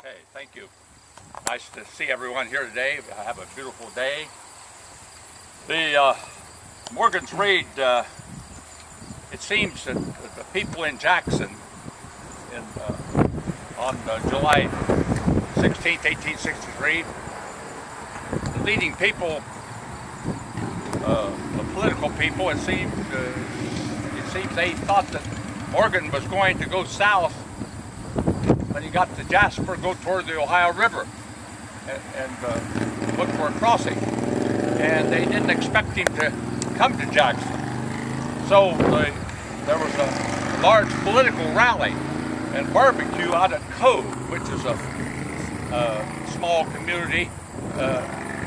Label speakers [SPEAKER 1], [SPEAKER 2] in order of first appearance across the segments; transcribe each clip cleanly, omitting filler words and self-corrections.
[SPEAKER 1] Okay, thank you. Nice to see everyone here today. I have a beautiful day. The Morgan's raid, it seems that the people in Jackson on July 16th, 1863, the leading people, the political people, it seems they thought that Morgan was going to go south when he got to Jasper, go toward the Ohio River and look for a crossing. And they didn't expect him to come to Jackson. So there was a large political rally and barbecue out at Cove, which is a small community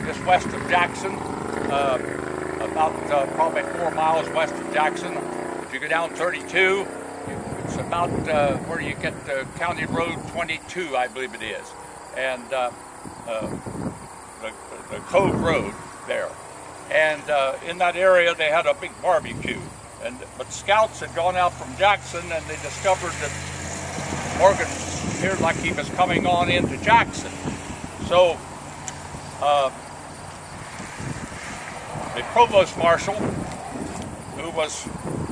[SPEAKER 1] just west of Jackson, about probably 4 miles west of Jackson. If you go down 32, it's about where you get County Road 22, I believe it is, and the Cove Road there. And in that area they had a big barbecue. But scouts had gone out from Jackson and they discovered that Morgan appeared like he was coming on into Jackson. So the provost marshal, who was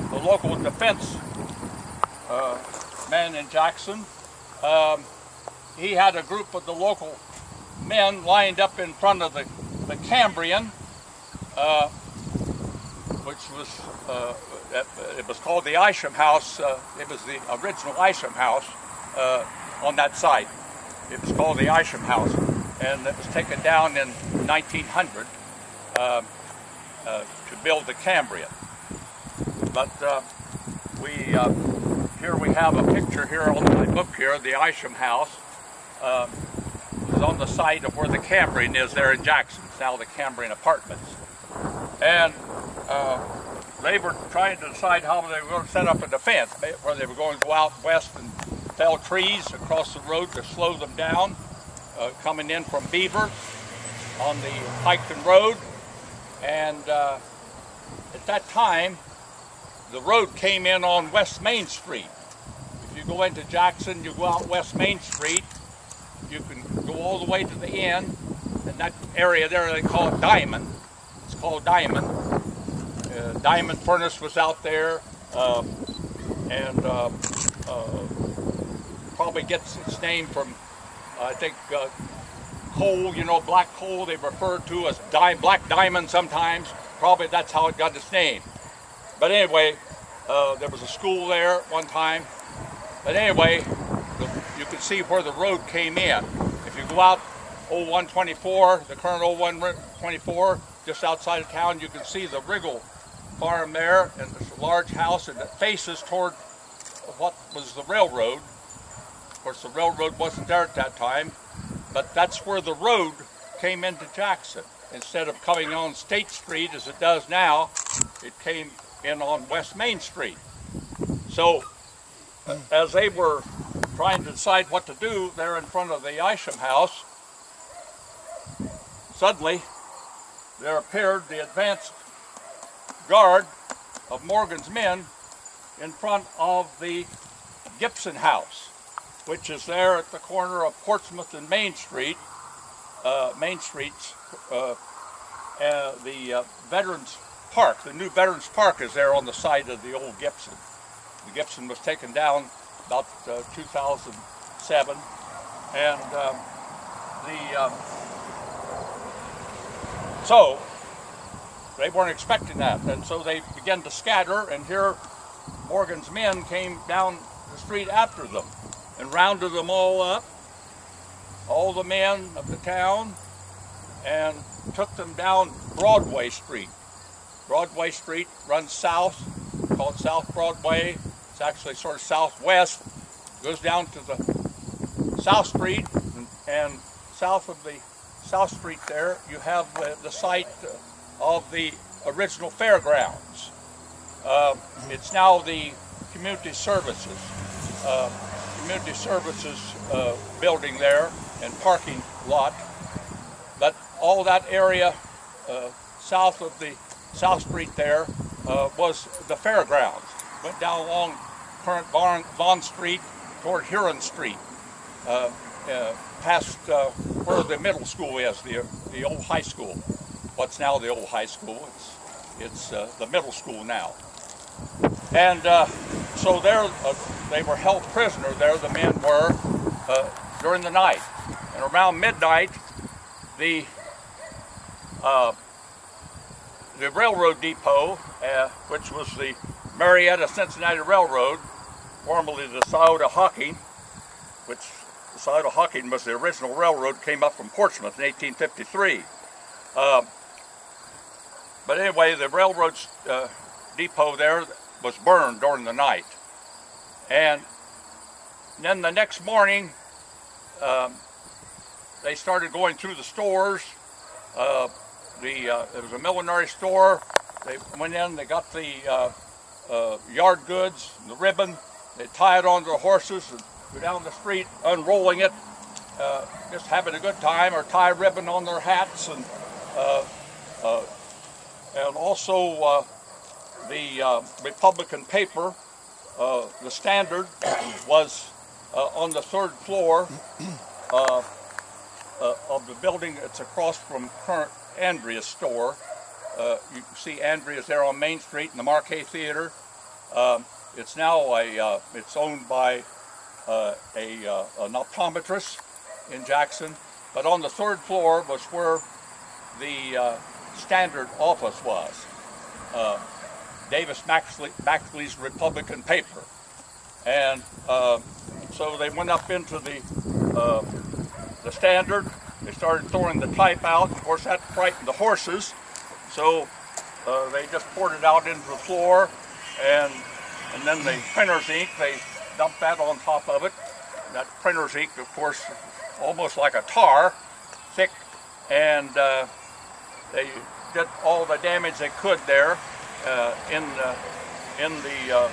[SPEAKER 1] the local defense man in Jackson, he had a group of the local men lined up in front of the Cambrian, which was it was called the Isham House. It was the original Isham House on that site. It was called the Isham House, and it was taken down in 1900 to build the Cambrian. But here we have a picture here on my book here. The Isham House is on the site of where the Cambrian is there in Jackson. It's now the Cambrian Apartments. And they were trying to decide how they were going to set up a defense, where they were going to go out west and fell trees across the road to slow them down, coming in from Beaver on the Piketon Road. And at that time, the road came in on West Main Street. If you go into Jackson, you go out West Main Street, you can go all the way to the end, and that area there they call it Diamond. It's called Diamond. Diamond Furnace was out there, and probably gets its name from, I think, coal, black coal they refer to as black diamond sometimes. Probably that's how it got its name. But anyway, there was a school there at one time. But anyway, you can see where the road came in. If you go out 0124, the current 0124, just outside of town, you can see the Wriggle farm there, and there's a large house, and it faces toward what was the railroad. Of course, the railroad wasn't there at that time, but that's where the road came into Jackson. Instead of coming on State Street as it does now, it came in on West Main Street. So as they were trying to decide what to do there in front of the Isham House, suddenly there appeared the advanced guard of Morgan's men in front of the Gibson House, which is there at the corner of Portsmouth and Main Street. Main Street's the Veterans Park. The new Veterans Park is there on the site of the old Gibson. The Gibson was taken down about 2007, and so they weren't expecting that, and so they began to scatter, and here Morgan's men came down the street after them and rounded them all up, all the men of the town, and took them down Broadway Street. Broadway Street runs south, called South Broadway. It's actually sort of southwest. Goes down to the South Street, and south of the South Street there, you have the site of the original fairgrounds. It's now the Community Services building there and parking lot. But all that area south of the South Street there was the fairgrounds. Went down along current Vaughn Street toward Huron Street. past where the middle school is, the old high school. What's now the old high school? It's the middle school now. And so there, they were held prisoner there, the men were, during the night. And around midnight, the railroad depot, which was the Marietta-Cincinnati Railroad, formerly the Scioto-Hocking, which the Scioto-Hocking was the original railroad, came up from Portsmouth in 1853. But anyway, the railroad depot there was burned during the night. And then the next morning, they started going through the stores. There was a millinery store. They went in, they got the yard goods, the ribbon. They tie it onto the horses and go down the street unrolling it, just having a good time, or tie ribbon on their hats. And also the Republican paper, the Standard, was on the third floor of the building. It's across from current Andrea's store. You can see Andrea's there on Main Street in the Marquet Theater. It's now it's owned by an optometrist in Jackson. But on the third floor was where the Standard office was. Davis Maxley's Republican paper. And so they went up into the Standard. They started throwing the type out. Of course, that frightened the horses. So they just poured it out into the floor. And then the printer's ink, they dumped that on top of it. That printer's ink, of course, almost like a tar, thick. And they did all the damage they could there in the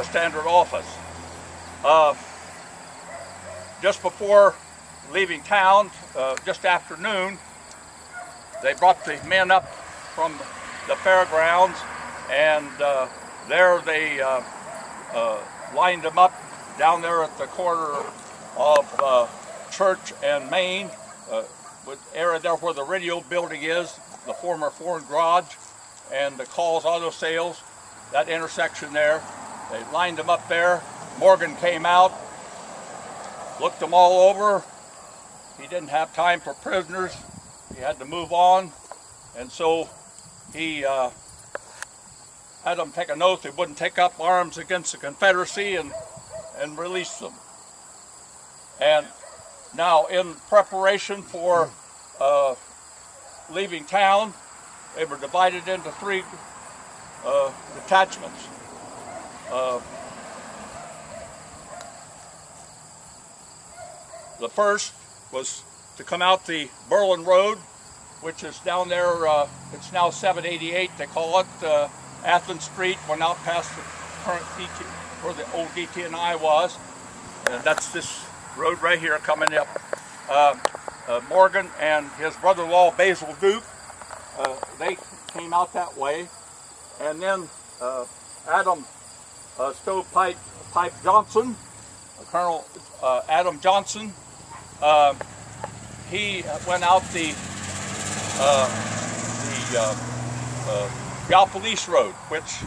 [SPEAKER 1] Standard office. Just before leaving town, just after noon, they brought the men up from the fairgrounds, and there they lined them up down there at the corner of Church and Main, with area there where the radio building is, the former Ford Garage, and the Calls Auto Sales, that intersection there. They lined them up there. Morgan came out, looked them all over. He didn't have time for prisoners. He had to move on, and so he had them take an oath they wouldn't take up arms against the Confederacy, and release them. And now, in preparation for leaving town, they were divided into three detachments. The first was to come out the Berlin Road, which is down there, it's now 788, they call it, Athens Street, went out past the current DT, where the old DT&I was. And that's this road right here coming up. Morgan and his brother-in-law Basil Duke, they came out that way. And then Adam Stovepipe Johnson, Colonel Adam Johnson, he went out the Gallipolis Road, which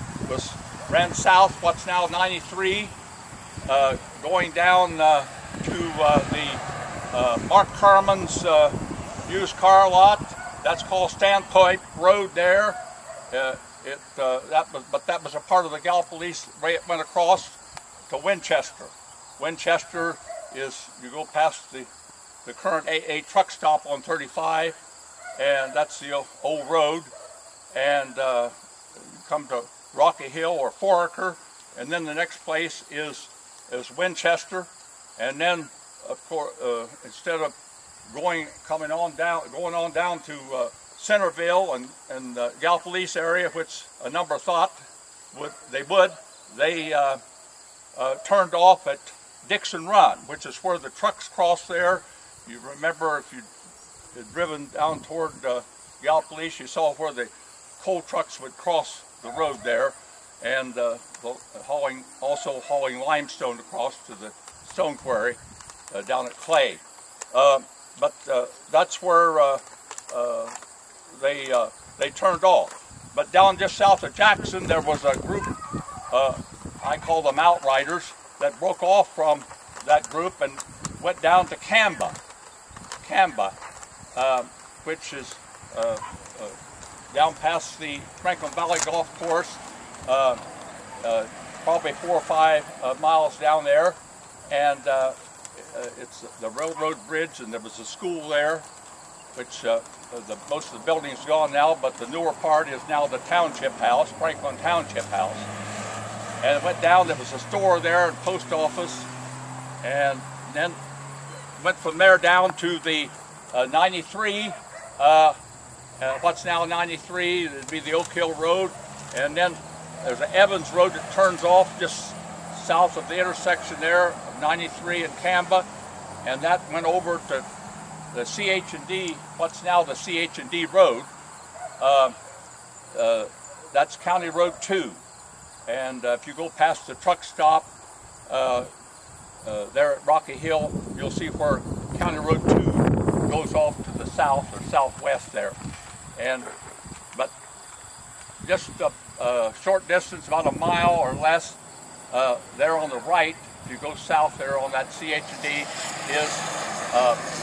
[SPEAKER 1] ran south, what's now 93, going down to the Mark Carman's used car lot. That's called Standpipe Road there. That was a part of the Gallipolis. It went across to Winchester. Winchester is, you go past the current AA truck stop on 35, and that's the old road. And you come to Rocky Hill or Foraker, and then the next place is Winchester. And then, of course, instead of going on down to Centerville and the Gallipolis area, which a number thought they turned off at Dixon Run, which is where the trucks cross there. You remember, if you'd driven down toward Gallipolis, you saw where the coal trucks would cross the road there, and also hauling limestone across to the stone quarry. down at Clay. But that's where they turned off. But down just south of Jackson, there was a group, I call them outriders, that broke off from that group and went down to Camba, which is down past the Franklin Valley Golf Course, probably 4 or 5 miles down there, and it's the railroad bridge, and there was a school there, which most of the building's gone now, but the newer part is now the Township House, Franklin Township House. And it went down, there was a store there and post office, and then went from there down to the 93, what's now 93, it'd be the Oak Hill Road, and then there's an Evans Road that turns off just south of the intersection there of 93 and Camba, and that went over to the CH&D, what's now the CH&D Road. That's County Road 2. And if you go past the truck stop there at Rocky Hill, you'll see where County Road 2 goes off to the south or southwest there. But just a short distance, about a mile or less, there on the right, if you go south there on that CH&D, is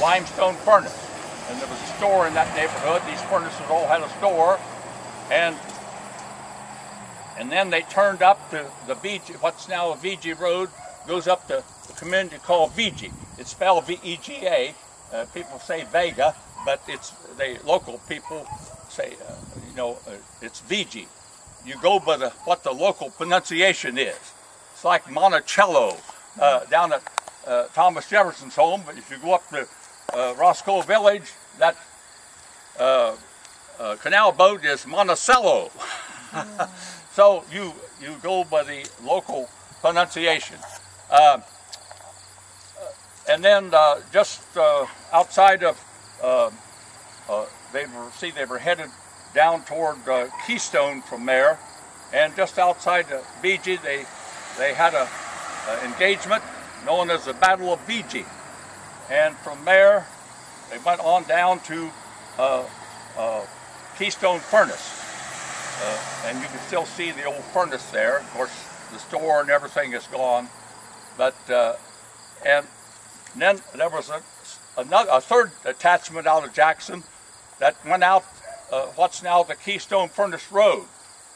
[SPEAKER 1] Limestone Furnace. And there was a store in that neighborhood. These furnaces all had a store. And then they turned up to the VG, what's now a VG Road, goes up to a community called VG. It's spelled V-E-G-A. People say Vega, but local people say, it's VG. You go by what the local pronunciation is. It's like Monticello down at Thomas Jefferson's home, but if you go up to Roscoe Village, that canal boat is Monticello. So you go by the local pronunciation. And then just outside of, they were headed down toward Keystone from there, and just outside of VG they had a engagement known as the Battle of VG. And from there they went on down to Keystone Furnace. And you can still see the old furnace there. Of course, the store and everything is gone. But and then there was a third attachment out of Jackson that went out what's now the Keystone Furnace Road.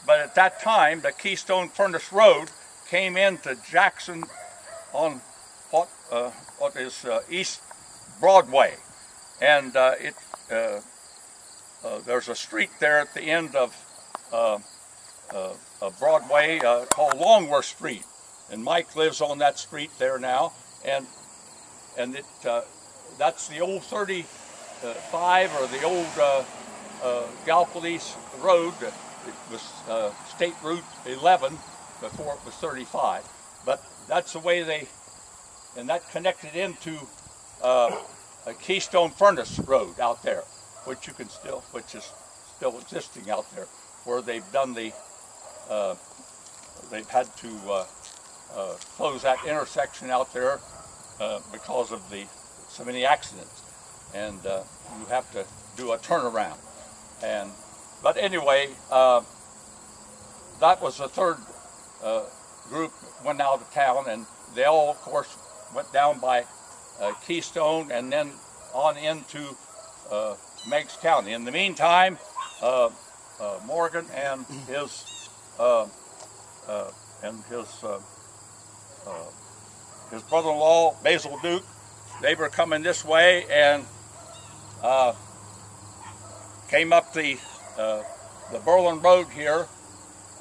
[SPEAKER 1] But at that time, the Keystone Furnace Road came into Jackson on what is East Broadway, and there's a street there at the end of Broadway called Longworth Street, and Mike lives on that street there now, and that's the old 35 or the old Gallipolis Road. It was State Route 11 before it was 35, but that's the way and that connected into a Keystone Furnace Road out there, which is still existing out there, where they've done they've had to close that intersection out there because of so many accidents, and you have to do a turnaround. But anyway, that was the third group went out of town, and they all, of course, went down by Keystone and then on into Meigs County. In the meantime, Morgan and his brother-in-law Basil Duke, they were coming this way and came up the Berlin Road here,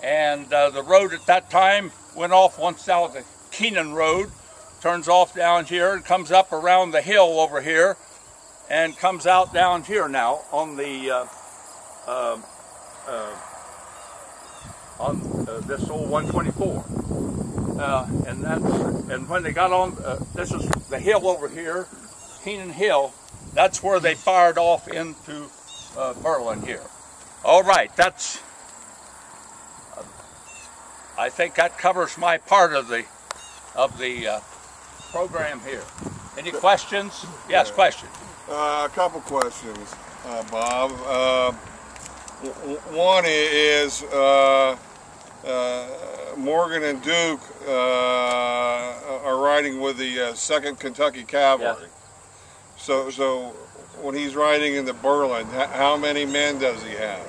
[SPEAKER 1] and the road at that time went off once out the Keenan Road, turns off down here and comes up around the hill over here and comes out down here now on the this old 124, and when they got on, this is the hill over here, Keenan Hill. That's where they fired off into Berlin here. All right, that's. I think that covers my part of the program here. Any questions? Yes, question.
[SPEAKER 2] A couple questions, Bob. One is Morgan and Duke are riding with the 2nd Kentucky Cavalry. So when he's riding in the Berlin, how many men does he have?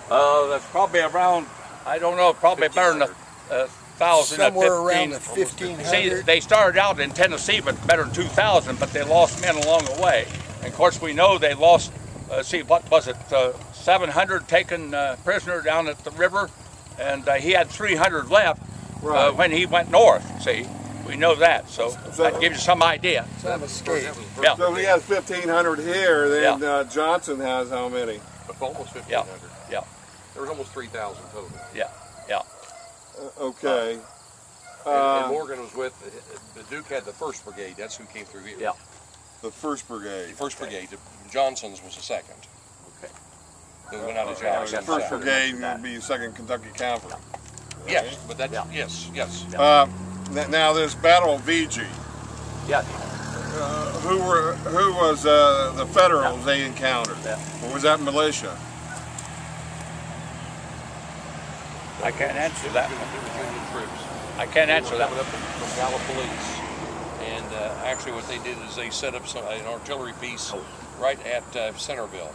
[SPEAKER 1] That's probably around, I don't know, probably better than 1,000.
[SPEAKER 3] Somewhere around the 1,500.
[SPEAKER 1] See, they started out in Tennessee, but better than 2,000, but they lost men along the way. And of course, we know they lost, what was it, 700 taken prisoner down at the river, and he had 300 left when he went north, see. We know that, so that gives you some idea.
[SPEAKER 3] Some escape.
[SPEAKER 1] Yeah.
[SPEAKER 2] So he has 1,500 here, then Johnson has how many?
[SPEAKER 4] Almost 1,500.
[SPEAKER 1] Yeah.
[SPEAKER 4] There was almost 3,000 total.
[SPEAKER 1] Yeah.
[SPEAKER 2] Okay.
[SPEAKER 4] And Morgan was with, the Duke had the 1st Brigade, that's who came through here.
[SPEAKER 1] Yeah.
[SPEAKER 2] The 1st Brigade.
[SPEAKER 4] The 1st Brigade, Johnson's was the 2nd.
[SPEAKER 1] Okay.
[SPEAKER 4] They went out of
[SPEAKER 2] The
[SPEAKER 4] Jackson.
[SPEAKER 2] 1st Brigade would be 2nd Kentucky Cavalry.
[SPEAKER 4] Yes, but that's, yes.
[SPEAKER 2] Now this Battle of Vigy.
[SPEAKER 1] Yeah.
[SPEAKER 2] Who was the Federals they encountered? Or was that militia?
[SPEAKER 1] I can't answer that
[SPEAKER 4] It
[SPEAKER 1] one.
[SPEAKER 4] was Union troops.
[SPEAKER 1] I can't answer that
[SPEAKER 4] Coming
[SPEAKER 1] one.
[SPEAKER 4] up from Gallipolis. And actually what they did is they set up an artillery piece right at Centerville.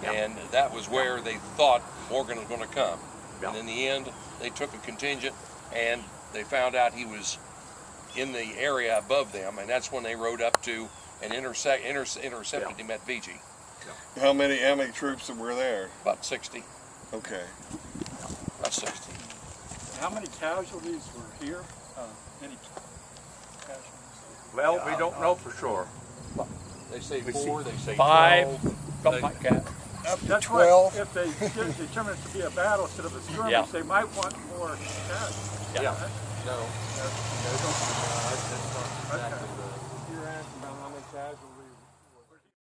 [SPEAKER 4] And that was where they thought Morgan was going to come. And in the end, they took a contingent and they found out he was in the area above them, and that's when they rode up to and intercepted him at Vigy.
[SPEAKER 2] How many troops were there?
[SPEAKER 4] About 60.
[SPEAKER 2] Okay.
[SPEAKER 4] About 60.
[SPEAKER 5] How many casualties were here? Any casualties?
[SPEAKER 1] Well, we don't know for sure.
[SPEAKER 4] They say 4, they say
[SPEAKER 1] 5,
[SPEAKER 4] 12.
[SPEAKER 1] something like that.
[SPEAKER 5] Up to 12. Why, if they determine it to be a battle instead of a skirmish, they might want more casualties.
[SPEAKER 4] No.
[SPEAKER 5] Okay.
[SPEAKER 4] That's not exactly the... You're asking about how many casualties?